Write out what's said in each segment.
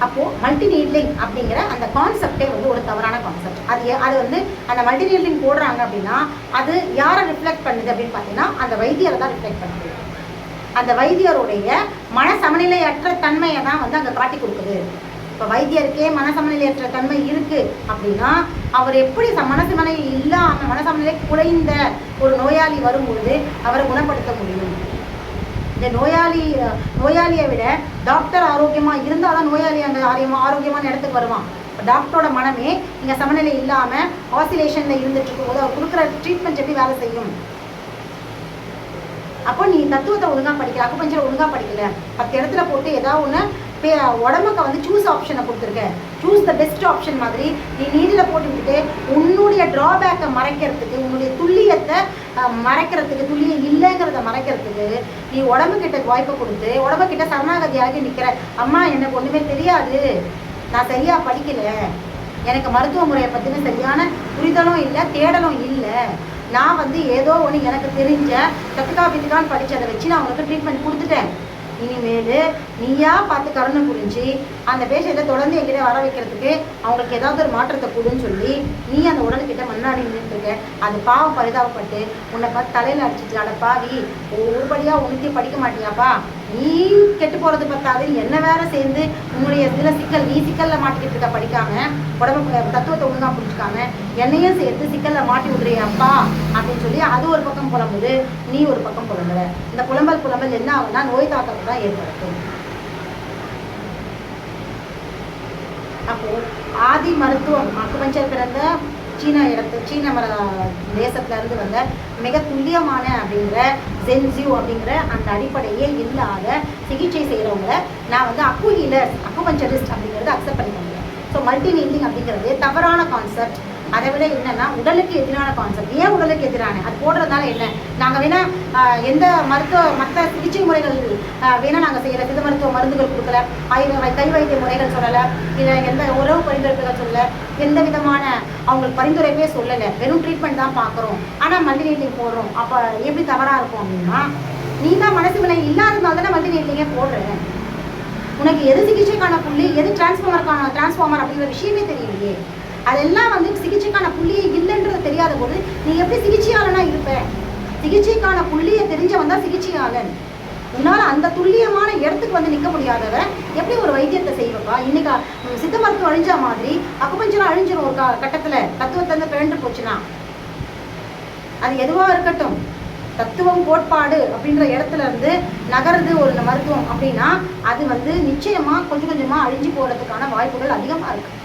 அப்போது multi needling அப்படிங்கிற அந்த கான்செப்டே வந்து ஒரு தவறான கான்செப்ட். அது வந்து அந்த மல்டி நீட்லிங் போடுறாங்க அப்படின்னா அது யாரை ரிஃப்ளெக்ட் பண்ணுது அப்படின்னு பார்த்தீங்கன்னா அந்த வைத்தியரை தான் ரிஃப்ளெக்ட் பண்ணுது. அந்த வைத்தியருடைய மன சமநிலையற்ற தன்மையை தான் வந்து அங்கே காட்டி கொடுக்குது. இப்போ வைத்தியருக்கே மனசமநிலையற்ற தன்மை இருக்குது அப்படின்னா அவர் எப்படி மனசமநிலை இல்லாமல் மனசமநிலை குறைந்த ஒரு நோயாளி வரும்பொழுது அவரை குணப்படுத்த முடியும்? இந்த நோயாளியை விட டாக்டர் ஆரோக்கியமாக இருந்தால் தான் நோயாளி அங்கே ஆரோக்கியமான இடத்துக்கு வருவான். இப்போ டாக்டரோட மனமே இங்கே சமநிலை இல்லாமல் ஆசிலேஷனில் இருந்துட்டு இருக்கும்போது அவர் கொடுக்குற ட்ரீட்மெண்ட் எப்படி வேலை செய்யும்? அப்போ நீ தத்துவத்தை ஒழுங்காக படிக்கல, அக்குபஞ்சரை ஒழுங்காக படிக்கல, 10 இடத்துல போட்டு ஏதாவது ஒன்று உடம்புக்கு வந்து சூஸ் ஆப்ஷனை கொடுத்துருக்க, சூஸ் த பெஸ்ட் ஆப்ஷன் மாதிரி நீ நீரில் போட்டுக்கிட்டு உன்னுடைய ட்ராபேக்கை மறைக்கிறதுக்கு, உன்னுடைய துல்லியத்தை மறைக்கிறதுக்கு, துல்லியம் இல்லைங்கிறத மறைக்கிறதுக்கு நீ உடம்புக்கிட்ட வாய்ப்பை கொடுத்து உடம்புக்கிட்ட சரணாகதியாகி நிற்கிற. அம்மா எனக்கு ஒன்றுமே தெரியாது, நான் சரியாக படிக்கலை, எனக்கு மருத்துவ முறையை பற்றின சரியான புரிதலும் இல்லை, தேடலும் இல்லை, நான் வந்து ஏதோ ஒன்று எனக்கு தெரிஞ்ச கத்துக்கான்னு படித்ததை வச்சு நான் அவங்களுக்கு ட்ரீட்மெண்ட் கொடுத்துட்டேன், இனிமேல் நீயா பார்த்து கருணை புரிஞ்சு அந்த பேஷண்ட்டை தொடர்ந்து என்கிட்ட வர வைக்கிறதுக்கு அவங்களுக்கு ஏதாவது ஒரு மாற்றத்தை கொடுன்னு சொல்லி நீ அந்த உடலுக்கிட்ட முன்னாடி நின்றுருக்க. அது பாவம் பரிதாபப்பட்டு உன்னை பார்த்து தலையில் அடிச்சுட்டு அடப்பாவி ஒருபடியாக உனக்கே படிக்க மாட்டியாப்பா, நீ கெட்டு போகிறது பத்தாது என்ன வேற சேர்ந்து உன்னுடைய இதில் சிக்கல், நீ சிக்கலில் மாட்டிக்கிட்டு இருக்க, படிக்காமல் உடம்பு தத்துவத்தை ஒழுங்காக புரிஞ்சுக்காம என்னையும் சேர்த்து சிக்கலில் மாட்டி விடுறியாப்பா அப்படின்னு சொல்லி அது ஒரு பக்கம் புலம்புது, நீ ஒரு பக்கம் புலம்புற. இந்த புலம்பல் என்ன ஆகுனா நோய் தாக்கத்தை தான் ஏற்படுத்தும். அப்போ ஆதி மருத்துவம் அக்குபஞ்சர் பிறந்த சீன தேசத்துல இருந்து வந்த மிக துல்லியமான அப்படிங்கிற ஜென்சியூ அப்படிங்கிற அந்த அடிப்படையே இல்லாத சிகிச்சை செய்கிறவங்களை நான் வந்து அக்கு ஹீலர்ஸ், அக்குபஞ்சரிஸ்ட் அப்படிங்கிறத அக்செப்ட் பண்ணிக்க முடியும். ஸோ மல்டி நீட்லிங் அப்படிங்கிறது தவறான கான்செப்ட். அதை விட என்னன்னா உடலுக்கு எதிரான கான்செப்ட். ஏன் உடலுக்கு எதிரான? அது போடுறதுனால என்ன? நாங்கள் வேணால் எந்த மற்ற சிகிச்சை முறைகள் வேணால் நாங்கள் செய்யலை, சித்த மருத்துவ மருந்துகள் கொடுக்கல, கை வைத்திய முறைகள் சொல்லலை, இல்லை எந்த உறவு பரிந்துரைப்புகள் சொல்லலை, எந்த விதமான அவங்களுக்கு பரிந்துரைப்பே சொல்லலை, வெறும் ட்ரீட்மெண்ட் தான் பார்க்குறோம், ஆனால் மல்டி நீட்லிங் போடுறோம். அப்போ எப்படி தவறாக இருக்கும் அப்படின்னா நீ தான் மனசு விலை இல்லாததுனால தானே மல்டி நீட்லிங்கே போடுறேன். உனக்கு எது சிகிச்சைக்கான புள்ளி, எது டிரான்ஸ்ஃபார்மர் அப்படிங்கிற விஷயமே தெரியலையே. அதெல்லாம் வந்து சிகிச்சைக்கான புள்ளியே இல்லைன்றது தெரியாத போது நீ எப்படி சிகிச்சையாளனா இருப்ப? சிகிச்சைக்கான புள்ளியை தெரிஞ்சவன் தான் சிகிச்சையாளன். உன்னால் அந்த துல்லியமான இடத்துக்கு வந்து நிற்க முடியாதவ எப்படி ஒரு வைத்தியத்தை செய்வப்பா? இன்னைக்கு சித்த மருத்துவம் அழிஞ்ச மாதிரி அக்குபஞ்சரும் அழிஞ்சிடும் ஒரு கட்டத்தில். தத்துவத்தை வந்து பிறண்டு போச்சுன்னா அது எதுவாக இருக்கட்டும், தத்துவம் கோட்பாடு அப்படின்ற இடத்துல இருந்து நகருது ஒரு மருத்துவம் அப்படின்னா அது வந்து நிச்சயமாக கொஞ்சம் கொஞ்சமாக அழிஞ்சு போகிறதுக்கான வாய்ப்புகள் அதிகமாக இருக்குது.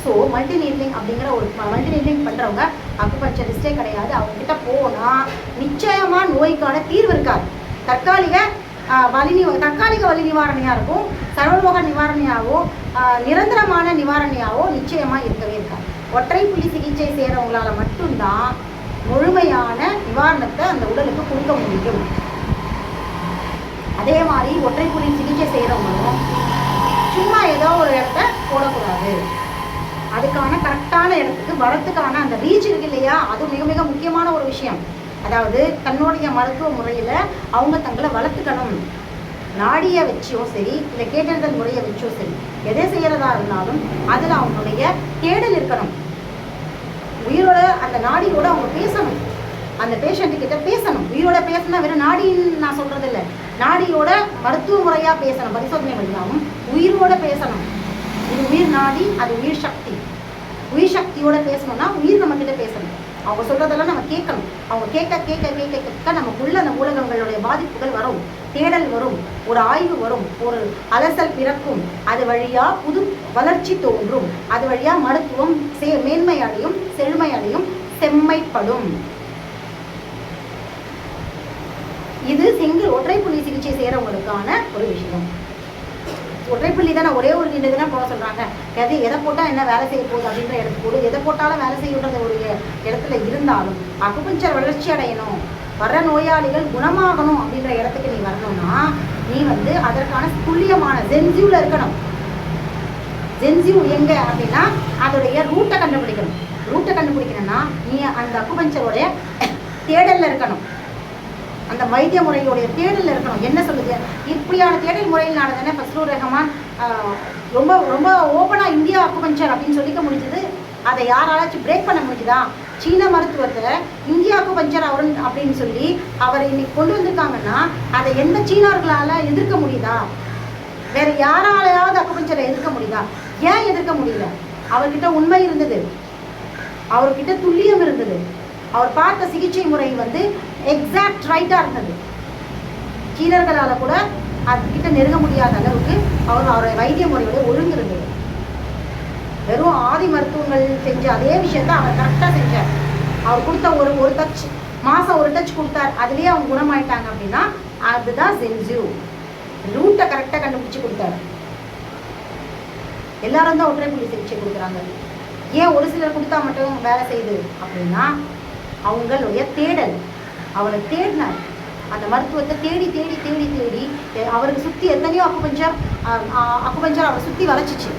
ஸோ மல்டி நீட்லிங் அப்படிங்கிற ஒரு மல்டி நீட்லிங் பண்ணுறவங்க அக்குபஞ்சரிஸ்டே கிடையாது. அவங்ககிட்ட போனால் நிச்சயமாக நோய்க்கான தீர்வு இருக்காது. தற்காலிக வலி நிவாரணியாக இருக்கும், சர்வரோக நிவாரணியாகவோ நிரந்தரமான நிவாரணியாகவோ நிச்சயமாக இருக்கவே இருக்காது. ஒற்றை புள்ளி சிகிச்சை செய்கிறவங்களால மட்டும்தான் முழுமையான நிவாரணத்தை அந்த உடலுக்கு கொடுக்க முடியும். அதே மாதிரி ஒற்றை புள்ளி சிகிச்சை செய்கிறவங்களும் சும்மா ஏதோ ஒரு இடத்த போடக்கூடாது. அதுக்கான கரெக்டான இடத்துக்கு வரத்துக்கான அந்த ரீச் இருக்கு இல்லையா, அது மிக மிக முக்கியமான ஒரு விஷயம். அதாவது தன்னுடைய மருத்துவ முறையில் அவங்க தங்களை வளர்த்துக்கணும். நாடியை வச்சோ சரி, இல்லை கேட்டறிதல் முறையை வச்சோ சரி, எதை செய்கிறதா இருந்தாலும் அதில் அவங்களுடைய தேடல் இருக்கணும். உயிரோட அந்த நாடியோட அவங்க பேசணும், அந்த பேஷண்ட்டுக்கிட்ட பேசணும். உயிரோட பேசினா வெறும் நாடின்னு நான் சொல்கிறது இல்லை, நாடியோட மருத்துவ முறையாக பேசணும், பரிசோதனை வழியாகவும் உயிரோட பேசணும். இது உயிர் நாடி, அது உயிர் சக்தி. உயிர் சக்தியோட பேசணும்னா உயிர் நம்மக்கிட்ட பேசணும். அவங்க சொல்கிறதெல்லாம் நம்ம கேட்கணும். அவங்க கேட்க கேட்க கேட்க கேட்க நமக்குள்ள அந்த மூலகங்களுடைய பாதிப்புகள் வரும், தேடல் வரும், ஒரு ஆய்வு வரும், ஒரு அலசல் பிறக்கும். அது வழியாக புது வளர்ச்சி தோன்றும். அது வழியாக மருத்துவம் மேன்மை அடையும், செழுமை அடையும், செம்மைப்படும். இது ஒற்றை புள்ளி சிகிச்சை செய்கிறவங்களுக்கான ஒரு விஷயம். ஒற்றைப்புள்ளி தானே, ஒரே ஒரு நின்று தான் போட சொல்கிறாங்க. எதை போட்டால் என்ன வேலை செய்ய போகுது அப்படின்ற இடத்துக்கு போடு, எதை போட்டாலும் வேலை செய்யணுன்ற ஒரு இடத்துல இருந்தாலும் அக்குபஞ்சர் வளர்ச்சி அடையணும், வர்ற நோயாளிகள் குணமாகணும் அப்படின்ற இடத்துக்கு நீ வரணும்னா நீ வந்து அதற்கான துல்லியமான ஜென்சியூவில் இருக்கணும். ஜென்சியூ எங்கே அப்படின்னா அதோடைய ரூட்டை கண்டுபிடிக்கணும். ரூட்டை கண்டுபிடிக்கணும்னா நீ அந்த அக்குபஞ்சரோடைய தேடலில் இருக்கணும். அந்த வைத்திய முறையுடைய தேடல் இருக்கணும். என்ன சொல்லுது, இப்படியான தேடல் முறையினால தானே ஃபஸ்லூர் ரஹ்மான் ரொம்ப ரொம்ப ஓப்பனாக இந்தியா அக்குபஞ்சர் அப்படின்னு சொல்லிக்க முடிஞ்சது. அதை யாராச்சும் பிரேக் பண்ண முடிஞ்சுதா? சீன மருத்துவத்தை இந்தியா அக்குபஞ்சர் அவர் அப்படின்னு சொல்லி அவரை இன்னைக்கு கொண்டு வந்திருக்காங்கன்னா அதை எந்த சீனர்களால் எதிர்க்க முடியுதா? வேற யாராலையாவது அக்குபஞ்சரை எதிர்க்க முடியுதா? ஏன் எதிர்க்க முடியல? அவர்கிட்ட உண்மை இருந்தது, அவர்கிட்ட துல்லியம் இருந்தது, அவர் பார்த்த சிகிச்சை முறை எக்ஸாக்ட் ரைட்டாக இருந்தது. சீனர்களால் கூட அதுக்கிட்ட நெருங்க முடியாத அளவுக்கு அவருடைய வைத்திய முறையோட ஒழுங்கு இருந்தது. வெறும் ஆதி மருத்துவங்கள் செஞ்ச அதே விஷயத்த அவர் கரெக்டாக செஞ்சார். அவர் கொடுத்த ஒரு டச், மாதம் ஒரு டச் கொடுத்தார், அதுலேயே அவங்க குணமாயிட்டாங்க அப்படின்னா அதுதான் ஜென்சியூ. ரூட்டை கரெக்டாக கண்டுபிடிச்சி கொடுத்தாரு. எல்லாரும் தான் ஒற்றை புள்ளி சிகிச்சை கொடுக்குறாங்க. ஏன் ஒரு சிலர் கொடுத்தா மட்டும் வேலை செய்யுது அப்படின்னா அவங்களுடைய தேடல். அவரை தேடினார், அந்த மருத்துவத்தை தேடி தேடி தேடி தேடி அவருக்கு சுற்றி எத்தனையோ அக்குபஞ்சர் அவரை சுற்றி வளைச்சிச்சு.